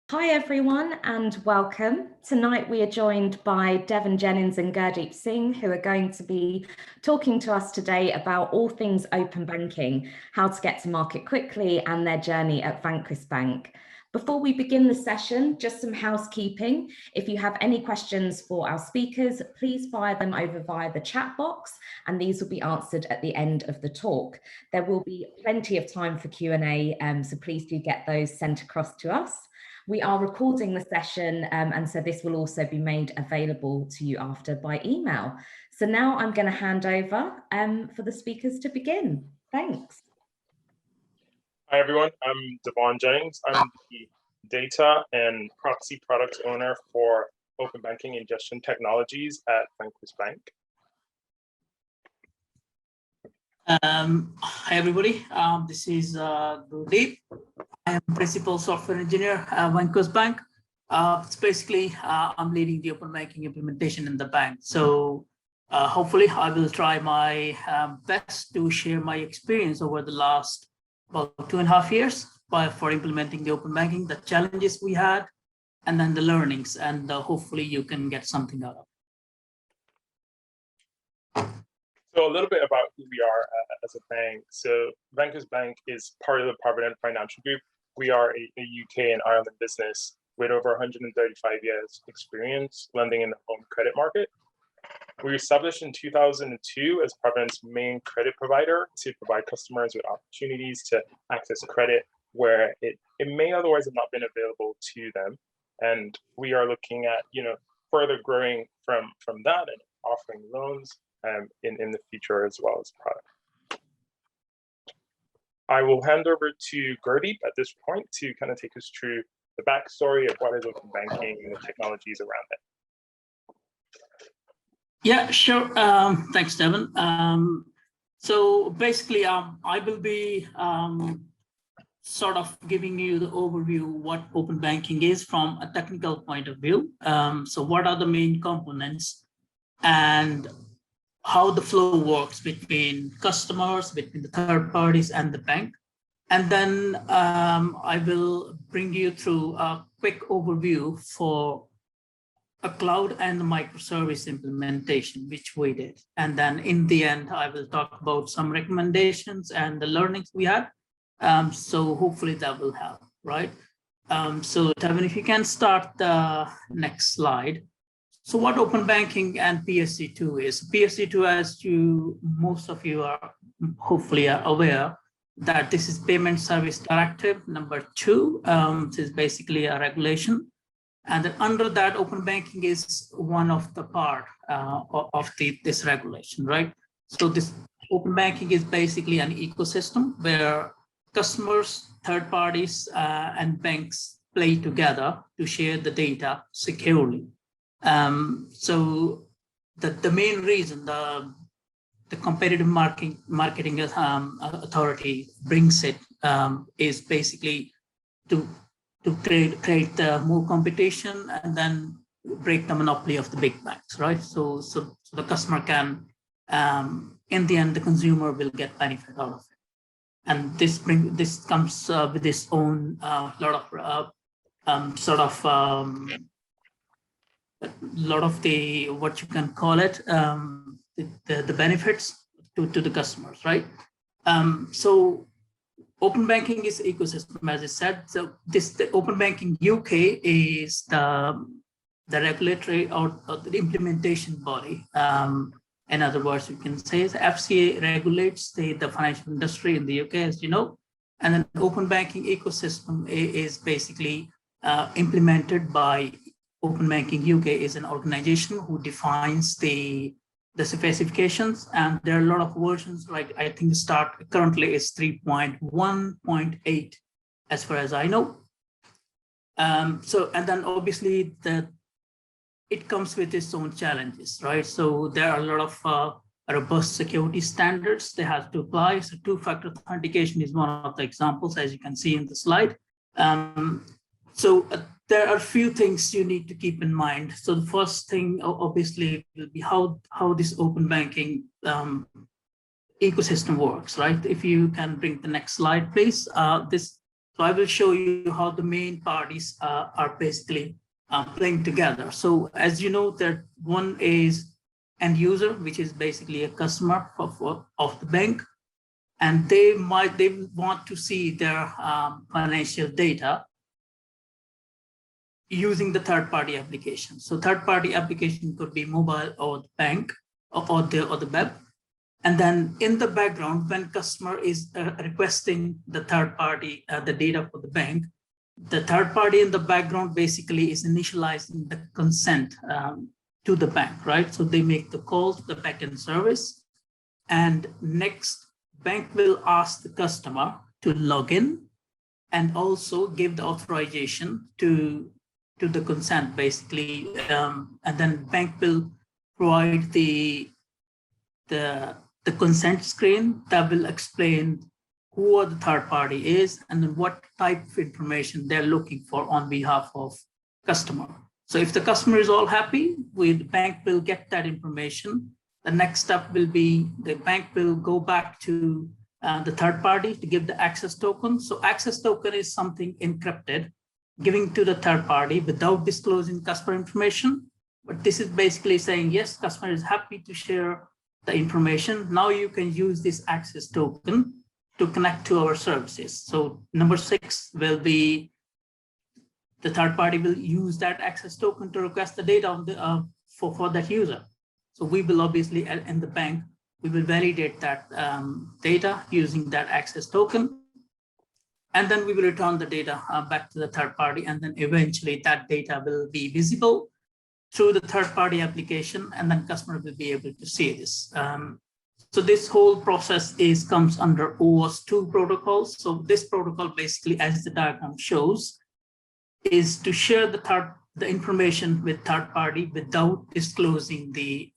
Hi everyone and welcome. Tonight we are joined by Devon Jennings and Gurdeep Singh, who are going to be talking to us today about all things open banking, how to get to market quickly and their journey at Vanquis Bank. Before we begin the session, just some housekeeping. If you have any questions for our speakers, please fire them over via the chat box and these will be answered at the end of the talk. There will be plenty of time for Q&A, so please do get those sent across to us. We are recording the session and so this will also be made available to you after by email. So now I'm going to hand over for the speakers to begin. Thanks. Hi everyone, I'm Devon Jennings. I'm the data and proxy product owner for open banking ingestion technologies at Vanquis Bank. Hi everybody, this is Gurdeep. I am principal software engineer at Vanquis Bank. It's basically I'm leading the open banking implementation in the bank. So hopefully I will try my best to share my experience over the last about 2.5 years for implementing the open banking, the challenges we had, and then the learnings, and hopefully you can get something out of it. So a little bit about who we are as a bank. So Vanquis Bank is part of the Provident Financial Group. We are a UK and Ireland business with over 135 years experience lending in the home credit market. We were established in 2002 as Provident's main credit provider to provide customers with opportunities to access credit where it may otherwise have not been available to them. And we are looking at further growing from that and offering loans in the future as well as product. I will hand over to Gurdeep at this point to kind of take us through the backstory of what is open banking and the technologies around it. Yeah, sure. Thanks, Devon. So basically, I will be sort of giving you the overview of what open banking is from a technical point of view. So what are the main components and how the flow works between customers, between the third parties and the bank. And then I will bring you through a quick overview for a cloud and the microservice implementation, which we did. And then in the end, I will talk about some recommendations and the learnings we had. So hopefully that will help, right? So Devon, if you can start the next slide. So what open banking and PSD2 is? PSD2, as most of you are hopefully aware, that this is Payment Service Directive number 2. This is basically a regulation. And then under that, open banking is one of the part of this regulation, right? So this open banking is basically an ecosystem where customers, third parties, and banks play together to share the data securely. So the main reason the competitive marketing authority brings it is basically to create more competition and then break the monopoly of the big banks, right? So the customer can, in the end, the consumer will get benefit out of it. And this comes with its own lot of the what you can call it the benefits to the customers, right? So open banking is ecosystem, as I said. So the open banking UK is the regulatory or the implementation body. In other words, you can say the FCA regulates the financial industry in the UK, as you know, and then the open banking ecosystem is basically implemented by Open Banking UK is an organization who defines the specifications, and there are a lot of versions. Like I think the start currently is 3.1.8, as far as I know. So and then obviously it comes with its own challenges, right? So there are a lot of robust security standards they have to apply. So two-factor authentication is one of the examples, as you can see in the slide. There are a few things you need to keep in mind. So the first thing, obviously, will be how this open banking ecosystem works, right? If you can bring the next slide, please. So I will show you how the main parties are basically playing together. So as you know, that one is end user, which is basically a customer of the bank, and they want to see their financial data using the third-party application. So third-party application could be mobile or the bank or the web. And then in the background, when customer is requesting the third-party, the data for the bank, the third party in the background basically is initializing the consent to the bank, right? So they make the call to the backend service, and next bank will ask the customer to log in and also give the authorization to the consent basically, and then bank will provide the consent screen that will explain who the third party is and then what type of information they're looking for on behalf of customer. So if the customer is all happy, the bank will get that information. The next step will be the bank will go back to the third party to give the access token. So access token is something encrypted, giving to the third party without disclosing customer information. But this is basically saying, yes, customer is happy to share the information. Now you can use this access token to connect to our services. So number 6 will be the third party will use that access token to request the data on the, for that user. So we will obviously, in the bank, we will validate that data using that access token. And then we will return the data back to the third party. And then eventually that data will be visible through the third party application, and then customer will be able to see this. So this whole process comes under Os2 protocols. So this protocol basically, as the diagram shows, is to share the information with third party without disclosing the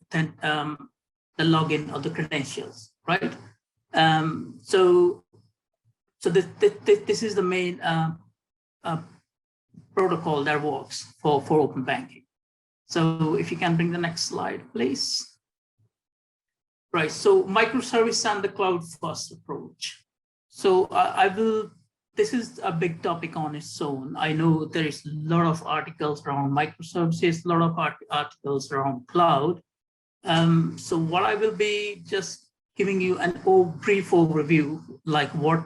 login or the credentials, right? So this is the main protocol that works for open banking. So if you can bring the next slide, please. Right, so microservice and the cloud first approach. So this is a big topic on its own. I know there is a lot of articles around microservices, a lot of articles around cloud. So what I will be just giving you an brief overview, like what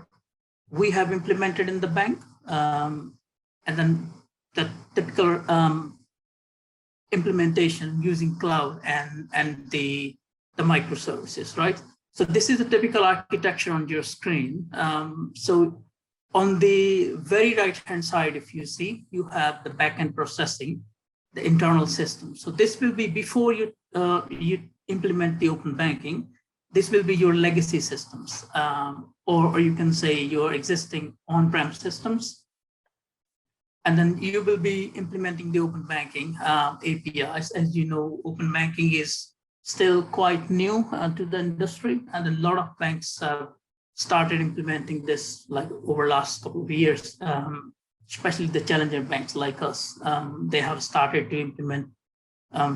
we have implemented in the bank, and then the typical implementation using cloud and the microservices, right? So this is a typical architecture on your screen. So on the very right-hand side, if you see, you have the backend processing, the internal system. So this will be before you implement the open banking. This will be your legacy systems, or you can say your existing on-prem systems. And then you will be implementing the open banking APIs. As you know, open banking is still quite new to the industry, and a lot of banks have started implementing this like over the last couple of years, especially the challenger banks like us. They have started to implement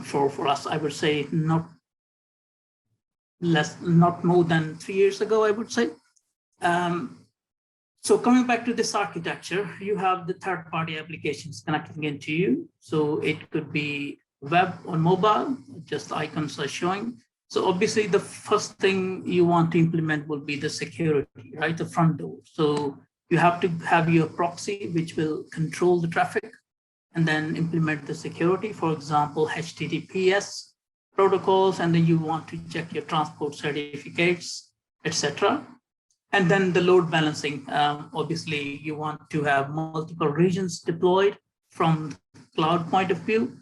for us, I would say, not more than 3 years ago, I would say. So coming back to this architecture, you have the third-party applications connecting into you. So it could be web or mobile, just icons are showing. So obviously the first thing you want to implement will be the security, right? The front door. So you have to have your proxy, which will control the traffic, and then implement the security, for example, HTTPS protocols, and then you want to check your transport certificates, etc. And then the load balancing, obviously you want to have multiple regions deployed from the cloud point of view.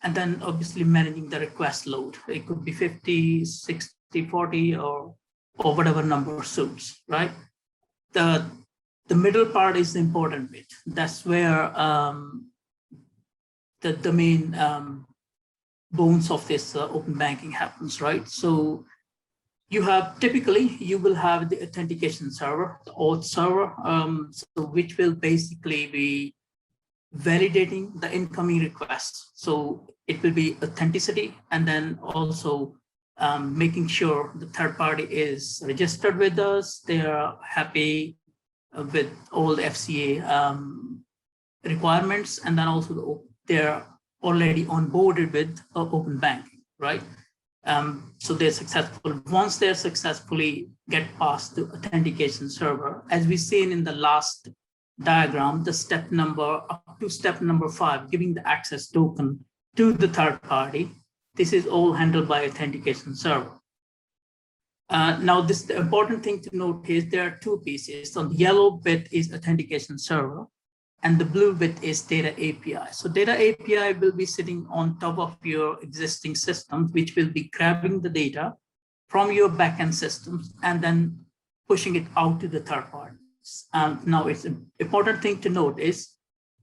And then obviously managing the request load. It could be 50, 60, 40, or whatever number suits, right? The middle part is the important bit. That's where the main bones of this open banking happens, right? So you have you will have the authentication server, the auth server, so which will basically be validating the incoming requests. So it will be authenticity, and then also making sure the third party is registered with us, they are happy, with all the FCA requirements, and then also they're already onboarded with open banking, right? So they're successful. Once they're successfully get past the authentication server, as we seen in the last diagram, the step number up to step number 5, giving the access token to the third party. This is all handled by authentication server. Now, the important thing to note is there are 2 pieces. So the yellow bit is authentication server, and the blue bit is data API. So data API will be sitting on top of your existing systems, which will be grabbing the data from your backend systems and then pushing it out to the third parties. Now, it's an important thing to note is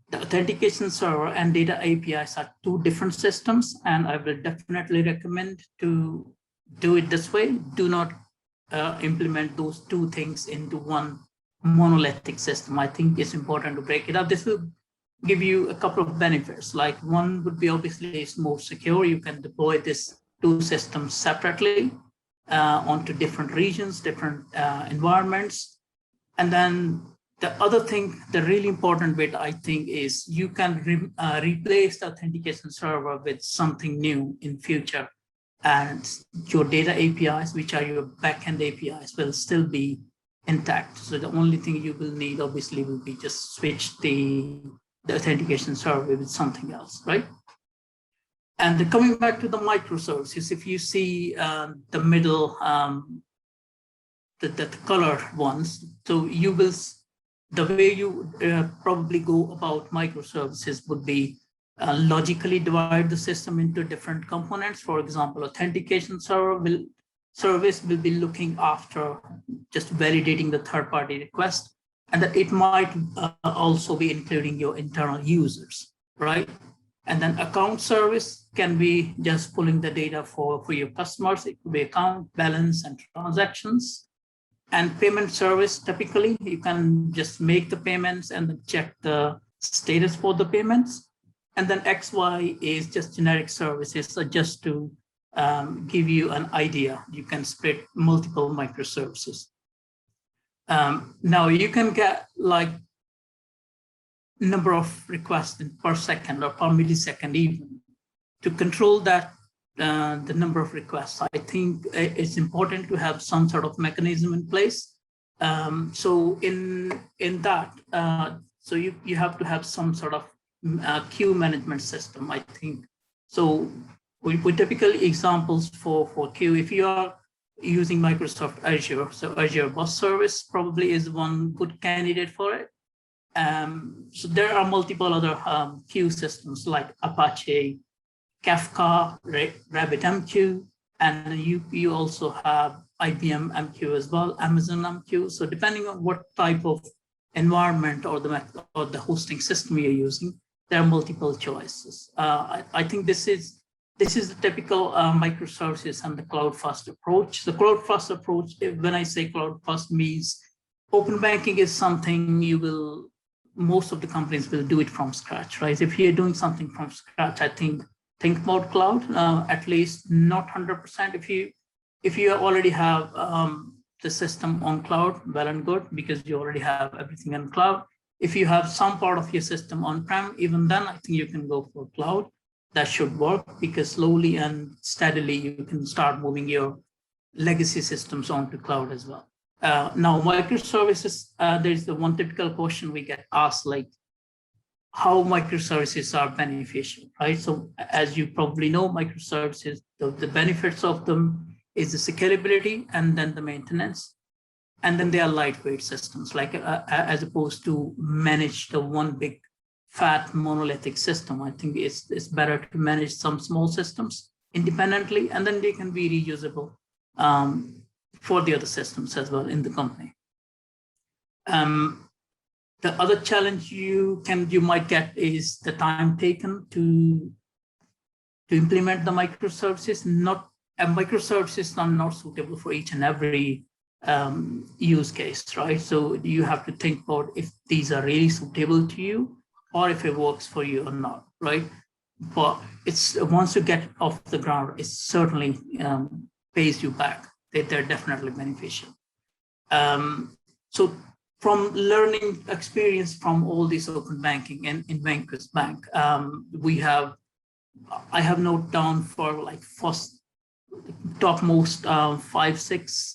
the authentication server and data APIs are 2 different systems, and I will definitely recommend to do it this way. Do not implement those 2 things into one monolithic system. I think it's important to break it up. This will give you a couple of benefits. Like, one would be obviously it's more secure. You can deploy this 2 systems separately onto different regions, different environments. And then the other thing, the really important bit, I think, is you can replace the authentication server with something new in future. And your data APIs, which are your backend APIs, will still be intact. So the only thing you will need, obviously, will be just switch the authentication server with something else, right? And coming back to the microservices, if you see the middle, the colored ones, so you will, the way you probably go about microservices would be logically divide the system into different components. For example, authentication service will be looking after just validating the third-party request, and that it might also be including your internal users, right? And then account service can be just pulling the data for your customers. It could be account balance and transactions. And payment service, typically, you can just make the payments and then check the status for the payments. And then XY is just generic services, so just to give you an idea. You can split multiple microservices. Now you can get like number of requests per second or per millisecond even. To control that, the number of requests, I think it's important to have some sort of mechanism in place. So in that, so you have to have some sort of queue management system, I think. So we typically examples for queue, if you are using Microsoft Azure, so Azure Bus Service probably is one good candidate for it. So there are multiple other queue systems like Apache, Kafka, RabbitMQ, and you also have IBM MQ as well, Amazon MQ. So depending on what type of environment or the hosting system you're using, there are multiple choices. I think this is the typical microservices and the cloud-first approach. The cloud-first approach, when I say cloud-first, means open banking is something most of the companies will do it from scratch, right? If you're doing something from scratch, I think about cloud, at least not 100%. If you already have the system on cloud, well and good, because you already have everything on cloud. If you have some part of your system on-prem, even then, I think you can go for cloud. That should work, because slowly and steadily you can start moving your legacy systems onto cloud as well. Now, microservices, there's the one typical question we get asked, like how microservices are beneficial, right? So as you probably know, microservices, the benefits of them is the scalability and then the maintenance. And then they are lightweight systems, like as opposed to manage the one big fat monolithic system. I think it's better to manage some small systems independently, and then they can be reusable for the other systems as well in the company. The other challenge you might get is the time taken to implement the microservices. Microservices are not suitable for each and every use case, right? So you have to think about if these are really suitable to you or if it works for you or not, right? But once you get off the ground, it certainly pays you back. They're definitely beneficial. So from learning experience from all this open banking and in Vanquis Bank, I have noted down for like first topmost 5-6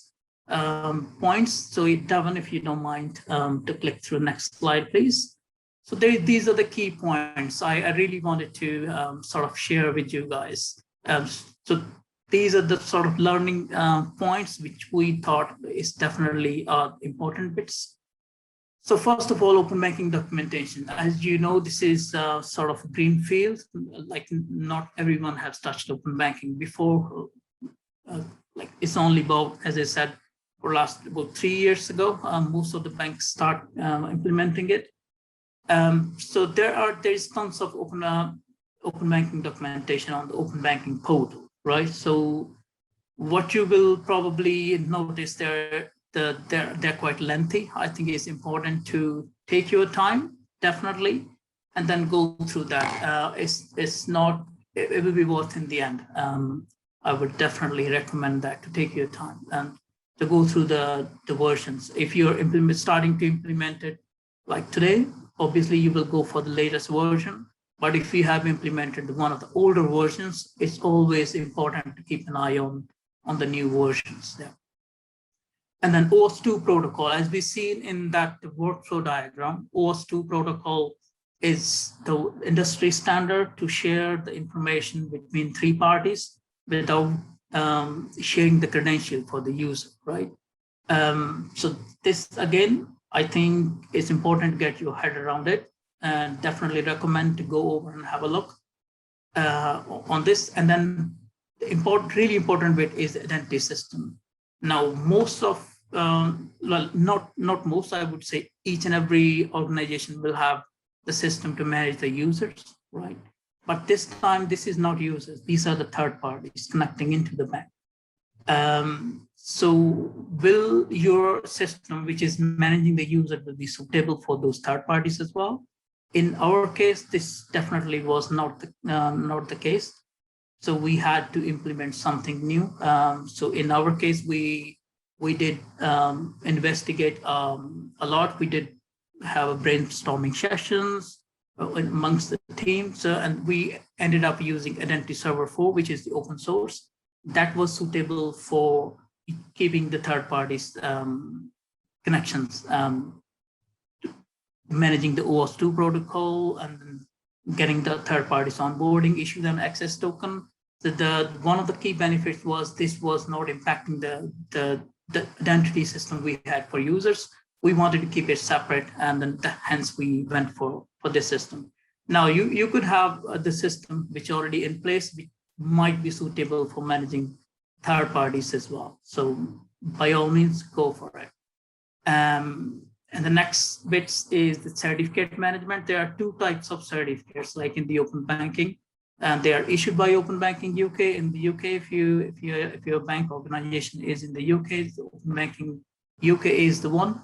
points. So Devin, if you don't mind to click through the next slide, please. So these are the key points I really wanted to sort of share with you guys. So these are the sort of learning points which we thought is definitely important bits. So first of all, open banking documentation. As you know, this is sort of a green field. Like not everyone has touched open banking before. Like it's only about, as I said, for last about 3 years ago, most of the banks start implementing it. So there is tons of open banking documentation on the open banking portal, right? So what you will probably notice they're quite lengthy. I think it's important to take your time, definitely, and then go through that. It will be worth in the end. I would definitely recommend that, to take your time and to go through the versions. If you're starting to implement it like today, obviously you will go for the latest version. But if you have implemented one of the older versions, it's always important to keep an eye on the new versions there. And then Os2 protocol, as we've seen in that workflow diagram, Os2 protocol is the industry standard to share the information between 3 parties without sharing the credential for the user, right? So this, again, I think it's important to get your head around it, and definitely recommend to go over and have a look on this. And then the really important bit is the identity system. Now, most of, well, not most, I would say each and every organization will have the system to manage the users, right? But this time, this is not users. These are the third parties connecting into the bank. So will your system, which is managing the user, will be suitable for those third parties as well? In our case, this definitely was not the case. So we had to implement something new. So in our case, we did investigate a lot. We did have brainstorming sessions amongst the team. So, and we ended up using Identity Server 4, which is the open source. That was suitable for keeping the third parties connections, managing the Os2 protocol, and getting the third parties onboarding, issue them access token. So one of the key benefits was this was not impacting the identity system we had for users. We wanted to keep it separate, and then hence we went for this system. Now you could have the system which already in place, which might be suitable for managing third parties as well. So by all means, go for it. And the next bits is the certificate management. There are 2 types of certificates, like in the open banking, and they are issued by Open Banking UK. In the UK, if your bank organization is in the UK, the Open Banking UK is the one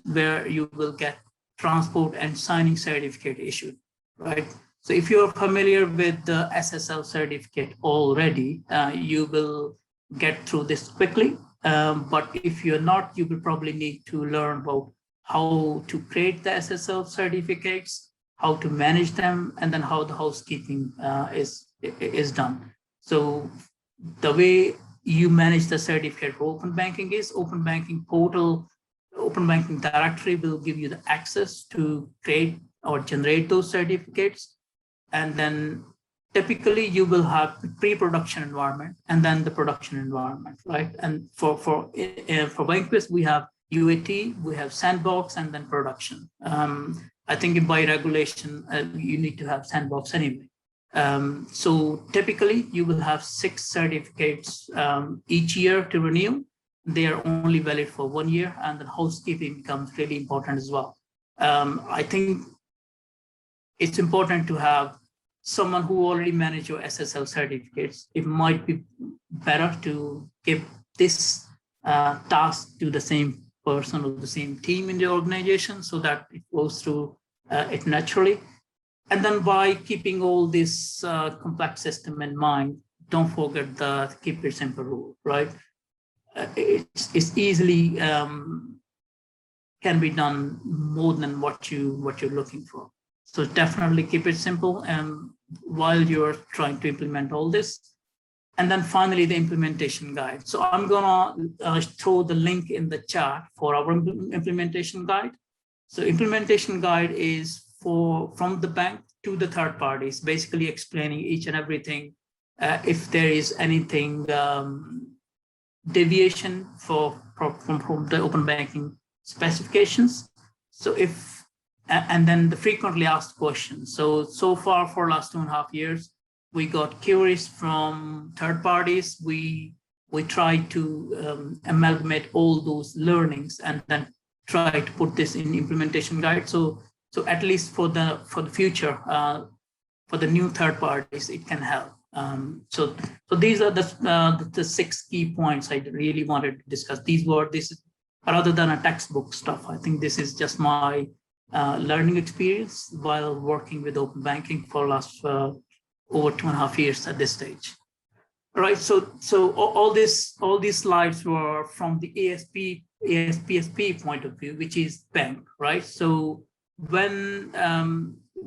where you will get transport and signing certificate issued, right? So if you're familiar with the SSL certificate already, you will get through this quickly. But if you're not, you will probably need to learn about how to create the SSL certificates, how to manage them, and then how the housekeeping is done. So the way you manage the certificate for open banking is open banking portal, open banking directory will give you the access to create or generate those certificates. And then typically you will have the pre-production environment and then the production environment, right? And for Vanquis, we have UAT, we have sandbox, and then production. I think by regulation, you need to have sandbox anyway. So typically you will have 6 certificates each year to renew. They are only valid for 1 year, and then housekeeping becomes really important as well. I think it's important to have someone who already managed your SSL certificates. It might be better to give this task to the same person or the same team in the organization so that it goes through it naturally. And then by keeping all this complex system in mind, don't forget the keep it simple rule, right? It's easily can be done more than what you're looking for. So definitely keep it simple and while you're trying to implement all this. And then finally, the implementation guide. So I'm gonna throw the link in the chat for our implementation guide. So implementation guide is from the bank to the third parties, basically explaining each and everything. If there is anything deviation from the open banking specifications. So and then the frequently asked questions. So far for last 2.5 years, we got queries from third parties. We try to amalgamate all those learnings and then try to put this in implementation guide. So at least for the future, for the new third parties, it can help. So these are the 6 key points I really wanted to discuss. This is rather than a textbook stuff. I think this is just my learning experience while working with open banking for last over 2.5 years at this stage. All right. So all these slides were from the ASPSP point of view, which is bank, right? So when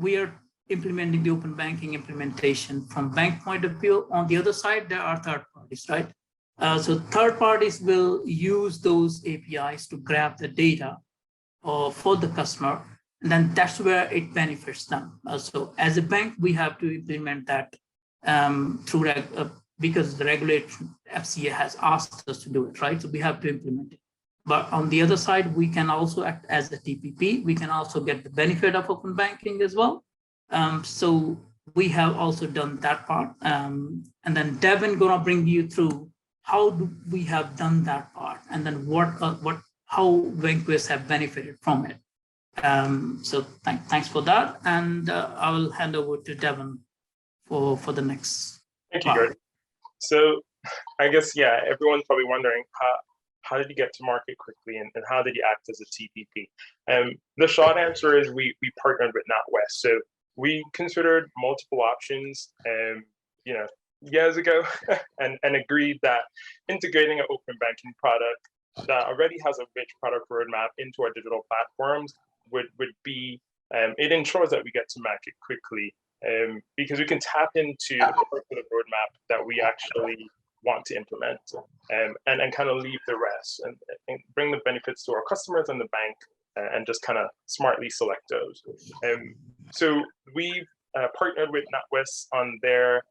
we are implementing the open banking implementation from bank point of view, on the other side, there are third parties, right? So third parties will use those APIs to grab the data for the customer, and then that's where it benefits them. So as a bank, we have to implement that through because the regulation FCA has asked us to do it, right? So we have to implement it. But on the other side, we can also act as the TPP. We can also get the benefit of open banking as well. So we have also done that part. And then Devin gonna bring you through how we have done that part, and then how Vanquis have benefited from it. So thanks for that, and I will hand over to Devin for the next. Thank you, Gert. So I guess, yeah, everyone's probably wondering how did you get to market quickly, and how did you act as a TPP? The short answer is we partnered with NatWest. So we considered multiple options, years ago, and agreed that integrating an open banking product that already has a rich product roadmap into our digital platforms would be, it ensures that we get to market quickly, because we can tap into the part of the roadmap that we actually want to implement, and kind of leave the rest and bring the benefits to our customers and the bank, and just kind of smartly select those. So we partnered with NatWest on their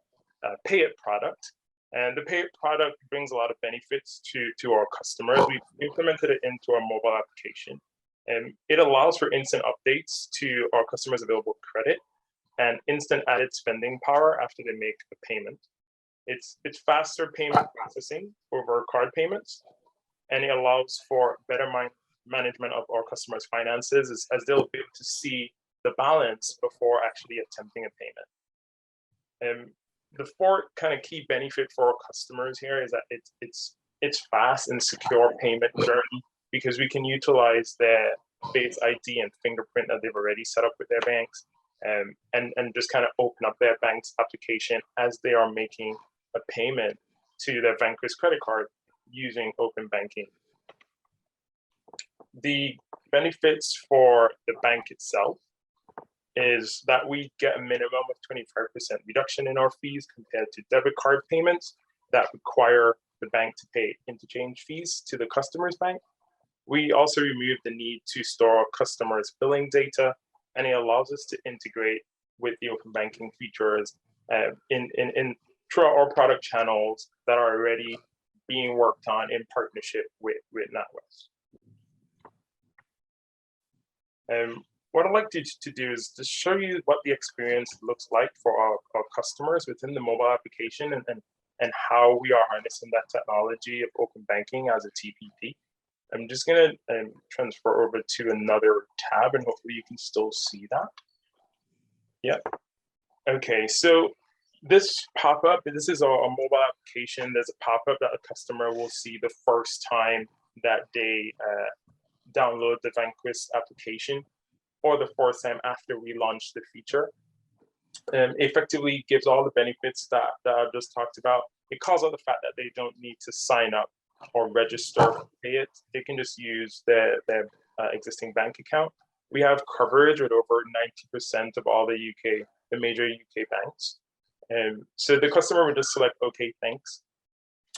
Payit product, and the Payit product brings a lot of benefits to our customers. We've implemented it into our mobile application, and it allows for instant updates to our customers' available credit and instant added spending power after they make a payment. It's faster payment processing over card payments, and it allows for better management of our customers' finances as they'll be able to see the balance before actually attempting a payment. The 4 kind of key benefit for our customers here is that it's fast and secure payment journey, because we can utilize their Face ID and fingerprint that they've already set up with their banks, and just kind of open up their bank's application as they are making a payment to their Vanquis credit card using open banking. The benefits for the bank itself is that we get a minimum of 25% reduction in our fees compared to debit card payments that require the bank to pay interchange fees to the customer's bank. We also remove the need to store customers' billing data, and it allows us to integrate with the open banking features throughout our product channels that are already being worked on in partnership with NatWest. What I'd like to do is to show you what the experience looks like for our customers within the mobile application, and how we are harnessing that technology of open banking as a TPP. I'm just going to transfer over to another tab, and hopefully you can still see that. Yeah. Okay, so this pop-up, this is our mobile application. There's a pop-up that a customer will see the first time that they download the Vanquis application, or the first time after we launch the feature. Effectively gives all the benefits that I've just talked about. It calls out the fact that they don't need to sign up or register for Payit. They can just use their existing bank account. We have coverage with over 90% of all the major UK banks. And so the customer would just select, okay, thanks.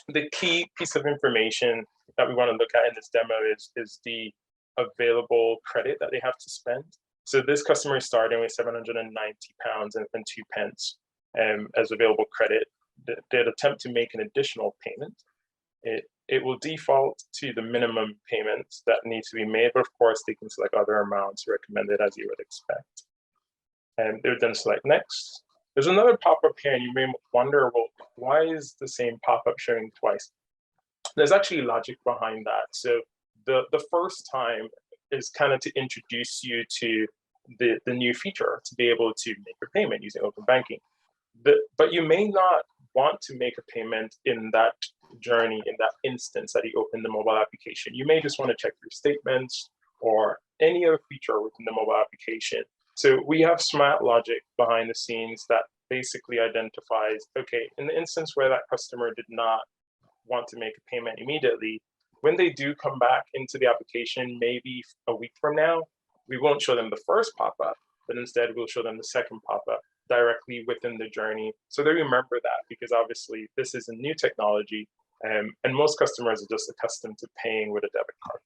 The key piece of information that we want to look at in this demo is the available credit that they have to spend. So this customer is starting with £790 and 2 pence as available credit. They'd attempt to make an additional payment. It will default to the minimum payments that need to be made, but of course they can select other amounts recommended as you would expect. And they would then select next. There's another pop-up here, and you may wonder, well, why is the same pop-up showing twice? There's actually logic behind that. So the first time is kind of to introduce you to the new feature to be able to make a payment using open banking. But you may not want to make a payment in that journey, in that instance that you open the mobile application. You may just want to check your statements or any other feature within the mobile application. So we have smart logic behind the scenes that basically identifies, okay, in the instance where that customer did not want to make a payment immediately, when they do come back into the application, maybe a week from now, we won't show them the first pop-up, but instead we'll show them the second pop-up directly within the journey. So they remember that, because obviously this is a new technology, and most customers are just accustomed to paying with a debit card.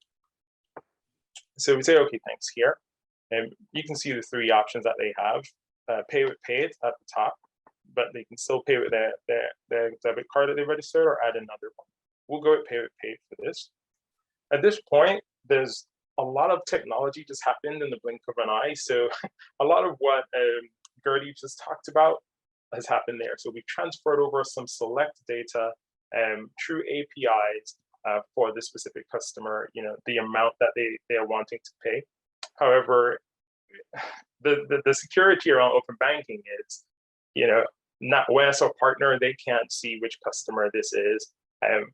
So we say, okay, thanks here. And you can see the three options that they have. Pay with Payit at the top, but they can still pay with their debit card that they registered or add another one. We'll go with Pay with Payit for this. At this point, there's a lot of technology just happened in the blink of an eye. So a lot of what Gurdeep just talked about has happened there. So we transferred over some select data through APIs for this specific customer, the amount that they are wanting to pay. However, the security around open banking is, NatWest or partner, they can't see which customer this is.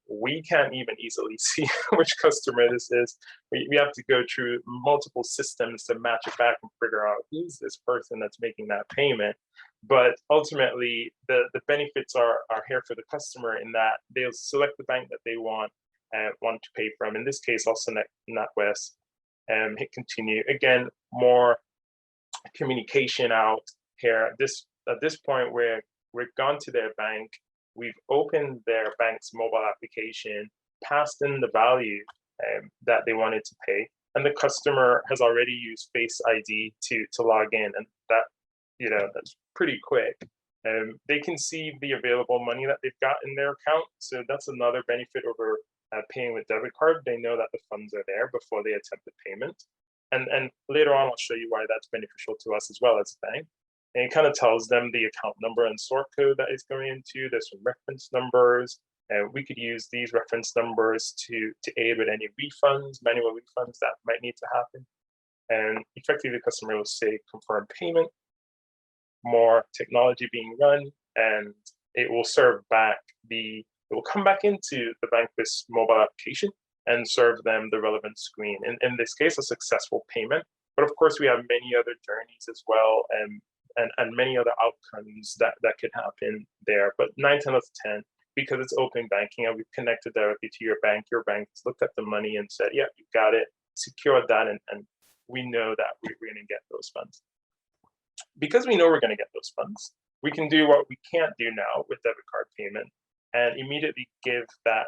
We can't even easily see which customer this is. We have to go through multiple systems to match it back and figure out who's this person that's making that payment. But ultimately, the benefits are here for the customer in that they'll select the bank that they want to pay from. In this case, I'll select NatWest and hit continue. Again, more communication out here. At this point, we've gone to their bank. We've opened their bank's mobile application, passed in the value that they wanted to pay, and the customer has already used Face ID to log in, and that's pretty quick. They can see the available money that they've got in their account, so that's another benefit over paying with debit card. They know that the funds are there before they attempt the payment, and later on I'll show you why that's beneficial to us as well as a bank. And it kind of tells them the account number and sort code that it's going into. There's some reference numbers, and we could use these reference numbers to aid with any refunds, manual refunds that might need to happen. And effectively, the customer will say confirm payment, more technology being run, and it will serve back it will come back into the Vanquis mobile application and serve them the relevant screen. In this case, a successful payment. But of course, we have many other journeys as well, and many other outcomes that could happen there. But 9 times out of 10, because it's open banking and we've connected directly to your bank has looked at the money and said, yeah, you got it, secured that, and we know that we're going to get those funds. Because we know we're going to get those funds, we can do what we can't do now with debit card payment and immediately give that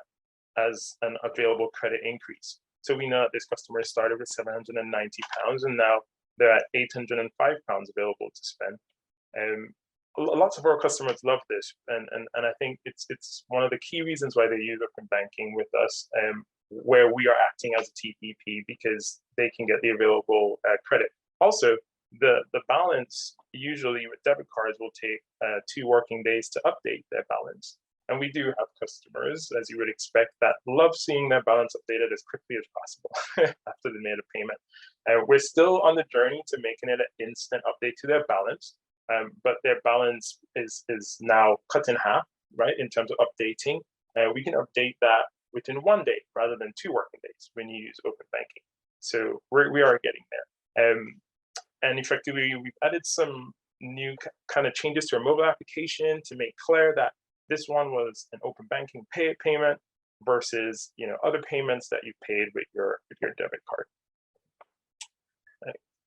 as an available credit increase. So we know that this customer started with £790 and now they're at £805 available to spend. Lots of our customers love this, and I think it's one of the key reasons why they use open banking with us, where we are acting as a TPP, because they can get the available credit. Also, the balance usually with debit cards will take 2 working days to update their balance. And we do have customers, as you would expect, that love seeing their balance updated as quickly as possible after they made a payment. We're still on the journey to making it an instant update to their balance, but their balance is now cut in half, right, in terms of updating. We can update that within 1 day rather than 2 working days when you use open banking. So we are getting there. And effectively, we've added some new kind of changes to our mobile application to make clear that this one was an open banking payment versus other payments that you paid with your debit card.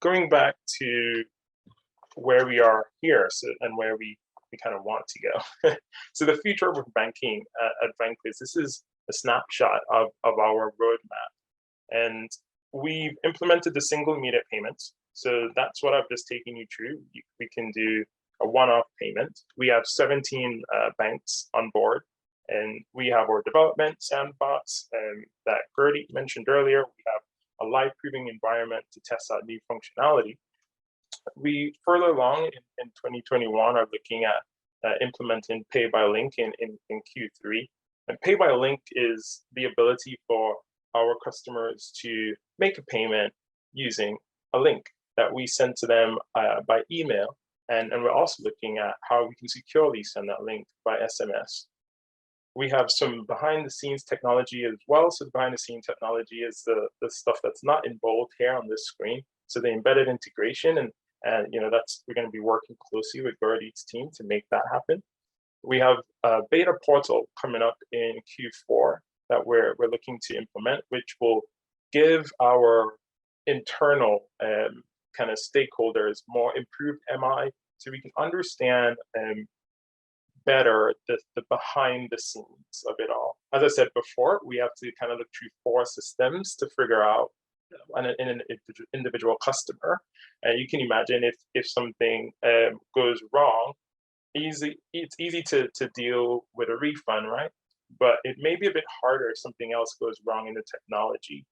going back to where we are here, and where we kind of want to go. So the future of banking at Vanquis, this is a snapshot of our roadmap. And we've implemented the single immediate payments. So that's what I've just taken you through. We can do a one-off payment. We have 17 banks on board, and we have our development sandbox that Gertie mentioned earlier. We have a live proving environment to test out new functionality. We further along in 2021 are looking at implementing Pay by Link in Q3. And Pay by Link is the ability for our customers to make a payment using a link that we send to them by email. And we're also looking at how we can securely send that link by SMS. We have some behind the scenes technology as well. So the behind the scenes technology is the stuff that's not in bold here on this screen. So the embedded integration, and we're going to be working closely with Gertie's team to make that happen. We have a beta portal coming up in Q4 that we're looking to implement, which will give our internal kind of stakeholders more improved MI, so we can understand better the behind the scenes of it all. As I said before, we have to kind of look through 4 systems to figure out an individual customer. You can imagine if something goes wrong, it's easy to deal with a refund, right? But it may be a bit harder if something else goes wrong in the technology.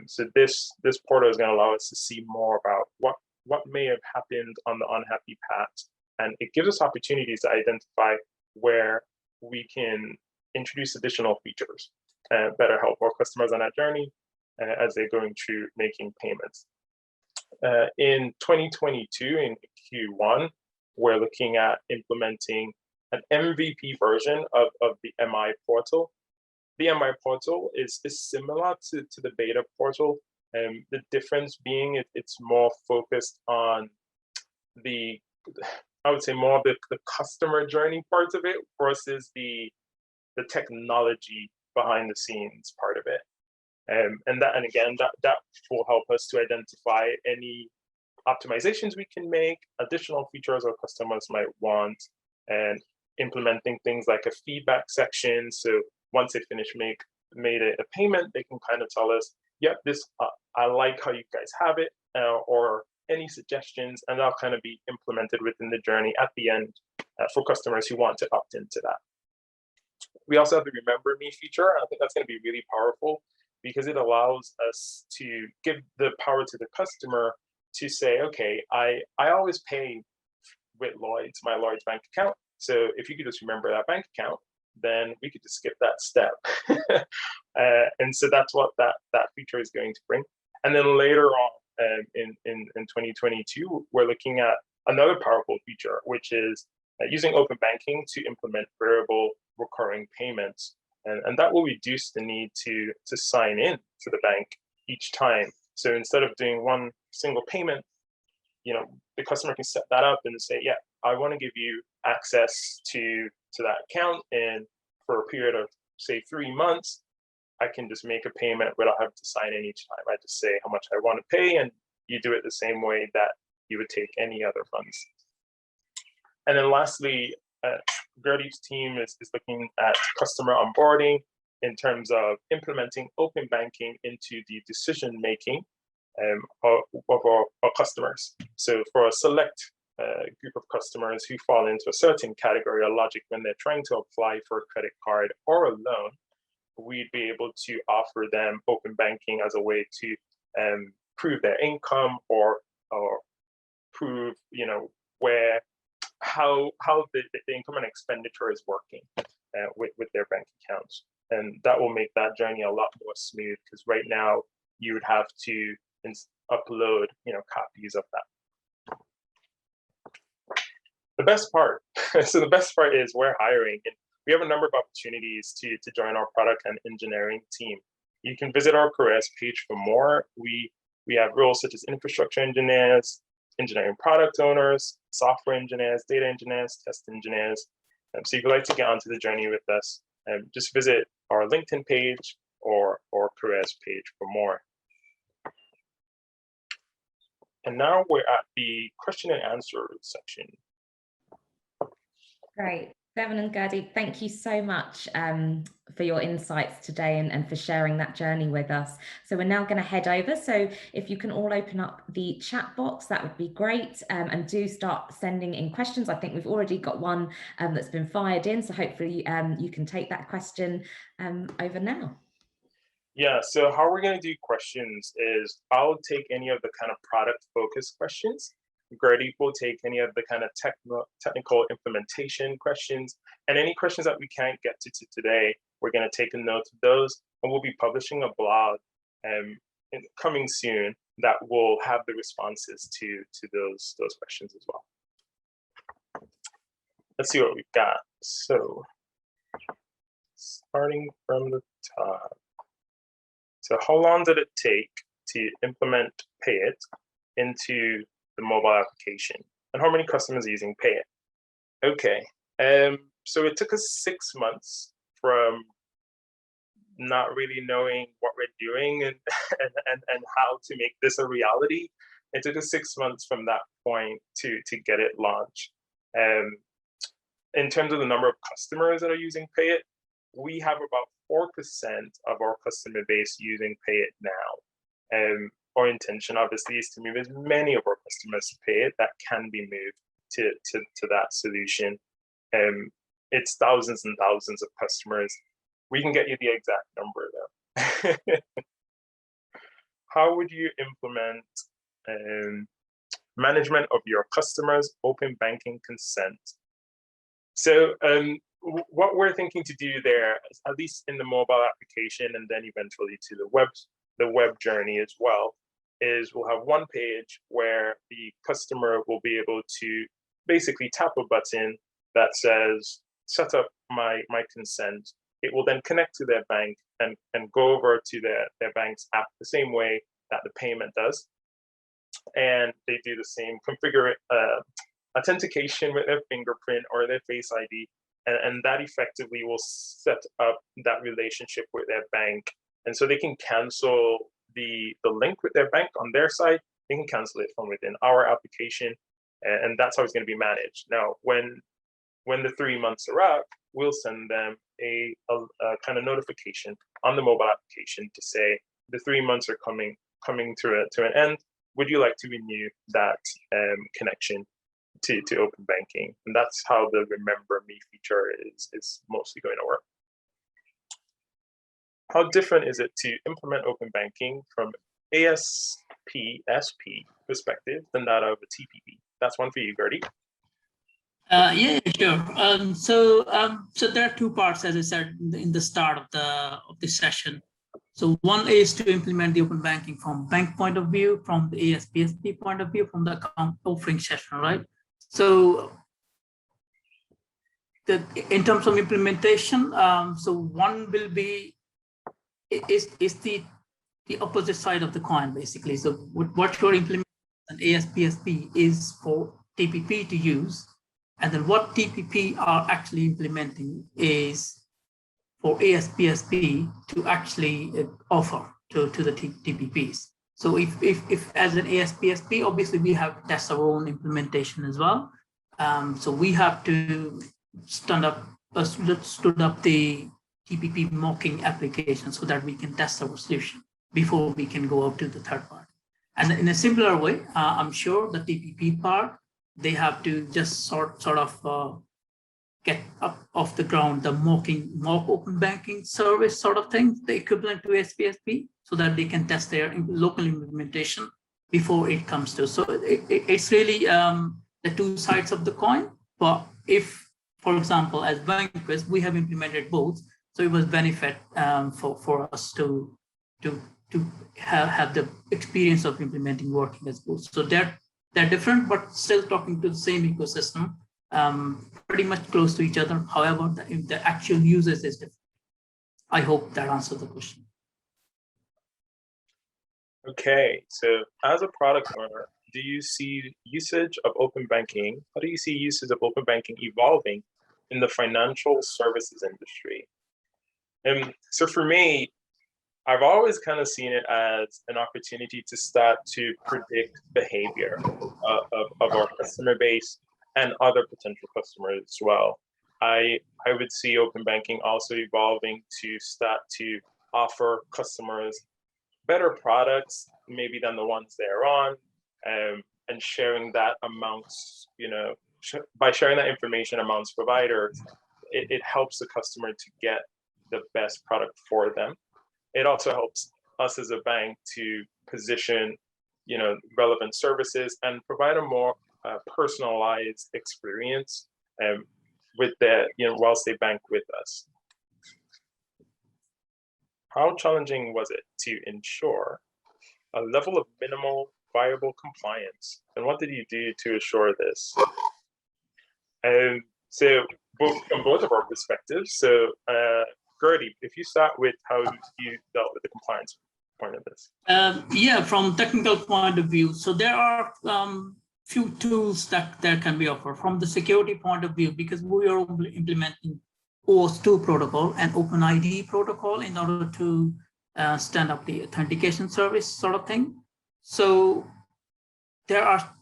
So this portal is going to allow us to see more about what may have happened on the unhappy path, and it gives us opportunities to identify where we can introduce additional features and better help our customers on that journey as they're going through making payments. In 2022, in Q1, we're looking at implementing an MVP version of the MI portal. The MI portal is similar to the beta portal. The difference being it's more focused on I would say more the customer journey part of it versus the technology behind the scenes part of it. And again, that will help us to identify any optimizations we can make, additional features our customers might want, and implementing things like a feedback section. So once they made a payment, they can kind of tell us, yep, this I like how you guys have it, or any suggestions, and that'll kind of be implemented within the journey at the end for customers who want to opt into that. We also have the Remember Me feature, and I think that's going to be really powerful because it allows us to give the power to the customer to say, okay, I always pay with Lloyd's, my Lloyd's bank account. So if you could just remember that bank account, then we could just skip that step. And so that's what that feature is going to bring. And then later on in 2022, we're looking at another powerful feature, which is using open banking to implement variable recurring payments. And that will reduce the need to sign in to the bank each time. So instead of doing one single payment, the customer can set that up and say, yeah, I want to give you access to that account, and for a period of say 3 months, I can just make a payment without having to sign in each time. I just say how much I want to pay, and you do it the same way that you would take any other funds. And then lastly, Gertie's team is looking at customer onboarding in terms of implementing open banking into the decision-making of our customers. So for a select group of customers who fall into a certain category or logic when they're trying to apply for a credit card or a loan, we'd be able to offer them open banking as a way to prove their income or prove, how the income and expenditure is working with their bank accounts. And that will make that journey a lot more smooth, because right now you would have to upload, copies of that. The best part, so the best part is we're hiring, and we have a number of opportunities to join our product and engineering team. You can visit our careers page for more. We have roles such as infrastructure engineers, engineering product owners, software engineers, data engineers, test engineers. So if you'd like to get onto the journey with us, just visit our LinkedIn page or careers page for more. And now we're at the question and answer section. Great. Devon and Gurdeep, thank you so much for your insights today and for sharing that journey with us. So we're now going to head over. So if you can all open up the chat box, that would be great. And do start sending in questions. I think we've already got one that's been fired in. So hopefully you can take that question over now. Yeah, so how we're going to do questions is I'll take any of the kind of product focused questions. Gurdeep will take any of the kind of technical implementation questions, and any questions that we can't get to today, we're going to take a note of those, and we'll be publishing a blog coming soon that will have the responses to those questions as well. Let's see what we've got. So starting from the top. So how long did it take to implement Payit into the mobile application? And how many customers are using Payit? Okay, so it took us 6 months from not really knowing what we're doing and how to make this a reality. It took us 6 months from that point to get it launched. In terms of the number of customers that are using Payit, we have about 4% of our customer base using Payit now. Our intention, obviously, is to move as many of our customers to Payit that can be moved to that solution. It's thousands and thousands of customers. We can get you the exact number though. How would you implement management of your customers' open banking consent? So what we're thinking to do there, at least in the mobile application and then eventually to the web journey as well, is we'll have one page where the customer will be able to basically tap a button that says, set up my consent. It will then connect to their bank and go over to their bank's app the same way that the payment does. And they do the same configure authentication with their fingerprint or their Face ID. And that effectively will set up that relationship with their bank. And so they can cancel the link with their bank on their side. They can cancel it from within our application. And that's how it's going to be managed. Now, when the 3 months are up, we'll send them a kind of notification on the mobile application to say the 3 months are coming to an end. Would you like to renew that connection to open banking? And that's how the Remember Me feature is mostly going to work. How different is it to implement open banking from ASP/SP perspective than that of a TPP? That's one for you, Gurdeep. Yeah, sure. So there are two parts, as I said in the start of the session. So one is to implement the open banking from bank point of view, from the ASP/SP point of view, from the account offering session, right? So in terms of implementation, so one will be is the opposite side of the coin, basically. So what you're implementing an ASP/SP is for TPP to use, and then what TPP are actually implementing is for ASP/SP to actually offer to the TPPs. So if as an ASP/SP, obviously we have to test our own implementation as well. So we have to stood up the TPP mocking application so that we can test our solution before we can go out to the third party. And in a similar way, I'm sure the TPP part, they have to just sort of get up off the ground the mock open banking service sort of thing, the equivalent to ASP/SP, so that they can test their local implementation before it comes to. So it's really the two sides of the coin. But if, for example, as Vanquis, we have implemented both, so it was benefit for us to have the experience of implementing working as both. So they're different, but still talking to the same ecosystem, pretty much close to each other. However, the actual users is different. I hope that answers the question. Okay, so as a product owner, do you see usage of open banking? How do you see usage of open banking evolving in the financial services industry? So for me, I've always kind of seen it as an opportunity to start to predict behavior of our customer base and other potential customers as well. I would see open banking also evolving to start to offer customers better products maybe than the ones they're on, and sharing that amongst, by sharing that information amongst providers, it helps the customer to get the best product for them. It also helps us as a bank to position, relevant services and provide a more personalized experience with that, whilst they bank with us. How challenging was it to ensure a level of minimal viable compliance, and what did you do to assure this? And so, from both of our perspectives. So, Gertie, if you start with how you dealt with the compliance point of this. Yeah, from technical point of view. So there are few tools that can be offered from the security point of view, because we are implementing Os2 protocol and OpenID protocol in order to stand up the authentication service sort of thing. So there are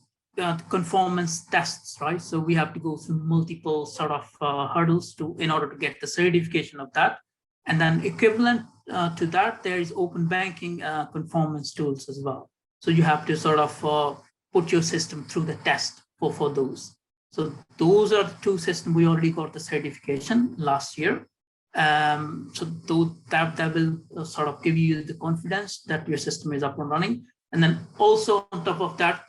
conformance tests, right? So we have to go through multiple sort of hurdles in order to get the certification of that. And then equivalent to that, there is open banking conformance tools as well. So you have to sort of put your system through the test for those. So those are the two systems we already got the certification last year. So that will sort of give you the confidence that your system is up and running. And then also on top of that,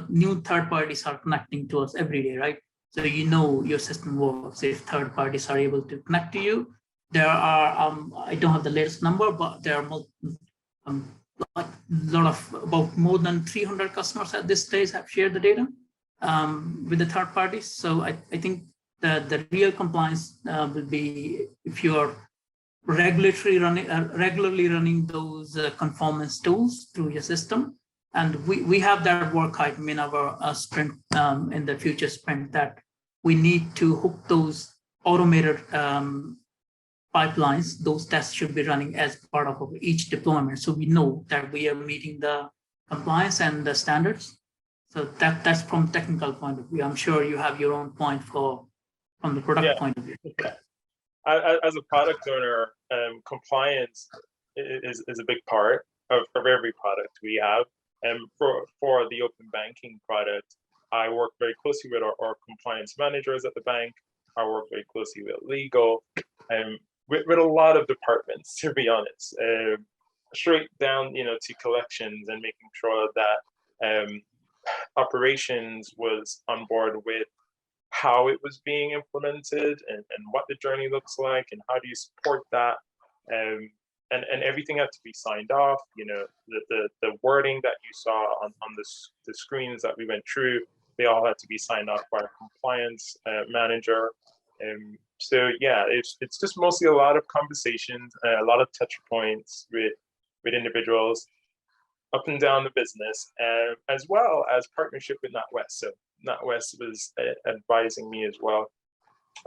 new third parties are connecting to us every day, right? So your system works if third parties are able to connect to you. There are, I don't have the latest number, but there are about more than 300 customers at this stage have shared the data with the third parties. So I think the real compliance will be if you are regularly running those conformance tools through your system. And we have that work item in our sprint, in the future sprint, that we need to hook those automated pipelines. Those tests should be running as part of each deployment, so we know that we are meeting the compliance and the standards. So that's from technical point of view. I'm sure you have your own point from the product point of view. Okay. As a product owner, compliance is a big part of every product we have. And for the open banking product, I work very closely with our compliance managers at the bank. I work very closely with legal, and with a lot of departments, to be honest, straight down, to collections and making sure that operations was on board with how it was being implemented and what the journey looks like and how do you support that. And everything had to be signed off. The wording that you saw on the screens that we went through, they all had to be signed off by a compliance manager. So yeah, it's just mostly a lot of conversations, a lot of touch points with individuals up and down the business, as well as partnership with NatWest. So NatWest was advising me as well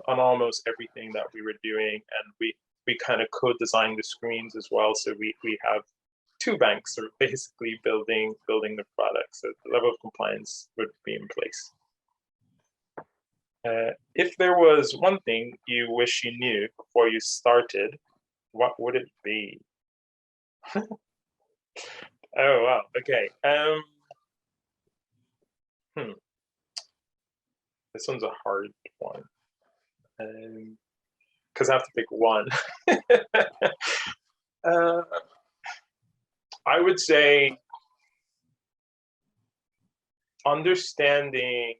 on almost everything that we were doing, and we kind of co-designed the screens as well. So we have two banks are basically building the product. So the level of compliance would be in place. If there was one thing you wish you knew before you started, what would it be? Oh, wow. Okay. This one's a hard one. Because I have to pick one. I would say understanding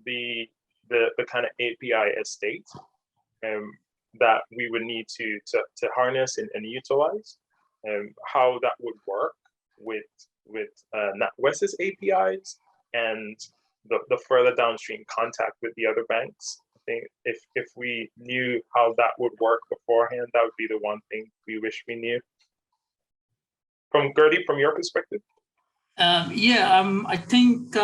the kind of API estate that we would need to harness and utilize, how that would work with NatWest's APIs and the further downstream contact with the other banks. I think if we knew how that would work beforehand, that would be the one thing we wish we knew. From Gertie, from your perspective? I think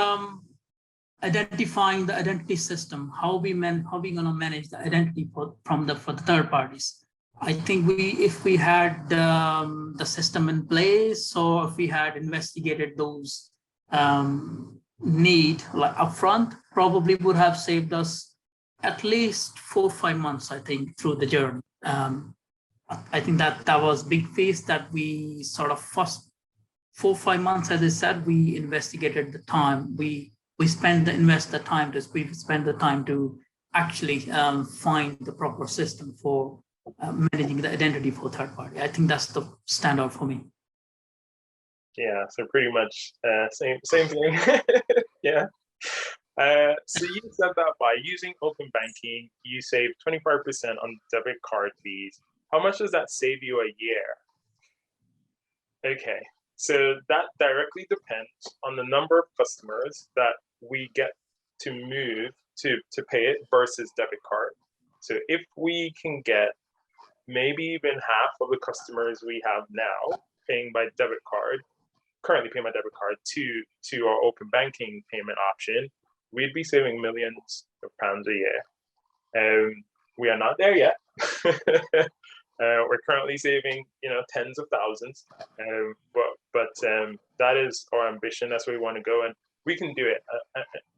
identifying the identity system, how we gonna manage the identity for the third parties. I think if we had the system in place, or if we had investigated those need like upfront, probably would have saved us at least 4 or 5 months, I think, through the journey. I think that was big phase that we sort of first 4 or 5 months, as I said, we investigated the time. We spend the time to actually find the proper system for managing the identity for third party. I think that's the standout for me. Yeah, so pretty much same thing. Yeah. So you said that by using open banking, you save 25% on debit card fees. How much does that save you a year? Okay, so that directly depends on the number of customers that we get to move to Payit versus debit card. So if we can get maybe even half of the customers we have now paying by debit card, currently paying by debit card, to our open banking payment option, we'd be saving millions of pounds a year. We are not there yet. We're currently saving, tens of thousands, but that is our ambition. That's where we want to go, and we can do it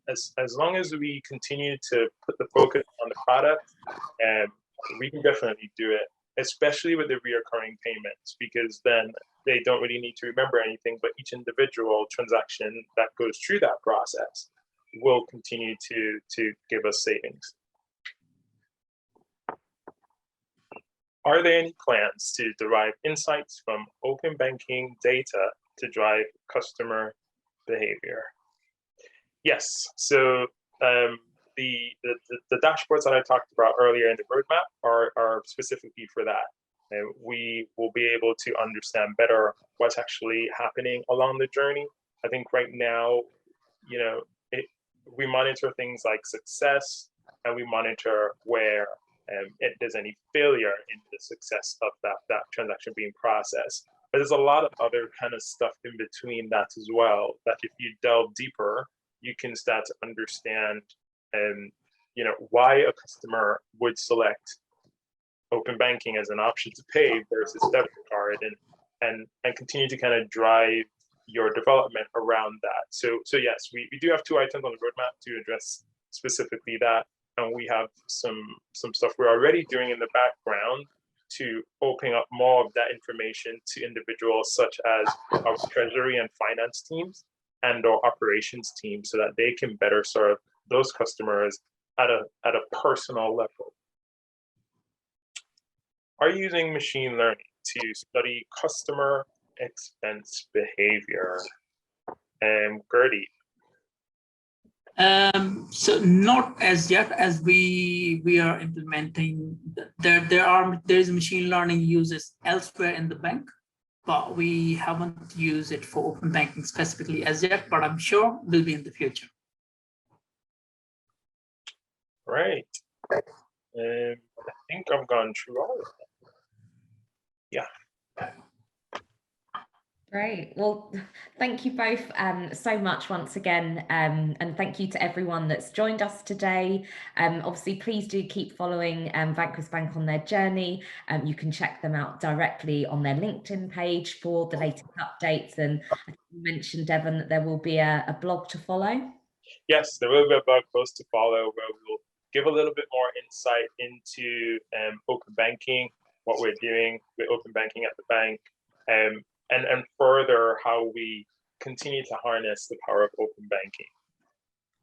as long as we continue to put the focus on the product. We can definitely do it, especially with the reoccurring payments, because then they don't really need to remember anything, but each individual transaction that goes through that process will continue to give us savings. Are there any plans to derive insights from open banking data to drive customer behavior? Yes. So the dashboards that I talked about earlier in the roadmap are specifically for that. And we will be able to understand better what's actually happening along the journey. I think right now, we monitor things like success, and we monitor where if there's any failure in the success of that transaction being processed. But there's a lot of other kind of stuff in between that as well, that if you delve deeper, you can start to understand why a customer would select open banking as an option to pay versus debit card, and continue to kind of drive your development around that. So yes, we do have 2 items on the roadmap to address specifically that. And we have some stuff we're already doing in the background to open up more of that information to individuals such as our treasury and finance teams and our operations team, so that they can better serve those customers at a personal level. Are you using machine learning to study customer expense behavior? Gertie. So not as yet, as we are implementing. There is machine learning uses elsewhere in the bank, but we haven't used it for open banking specifically as yet. But I'm sure will be in the future. Right. I think I've gone through all of them. Yeah. Great. Well, thank you both so much once again, and thank you to everyone that's joined us today. Obviously, please do keep following Vanquis Bank on their journey. You can check them out directly on their LinkedIn page for the latest updates. And I think you mentioned, Devon, that there will be a blog to follow. Yes, there will be a blog post to follow where we'll give a little bit more insight into open banking, what we're doing with open banking at the bank, and further how we continue to harness the power of open banking.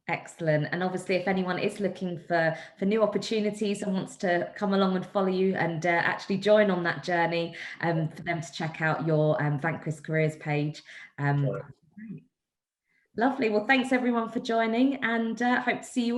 Excellent. And obviously, if anyone is looking for new opportunities and wants to come along and follow you and actually join on that journey, for them to check out your Vanquis Careers page. Lovely. Well, thanks everyone for joining, and hope to see you all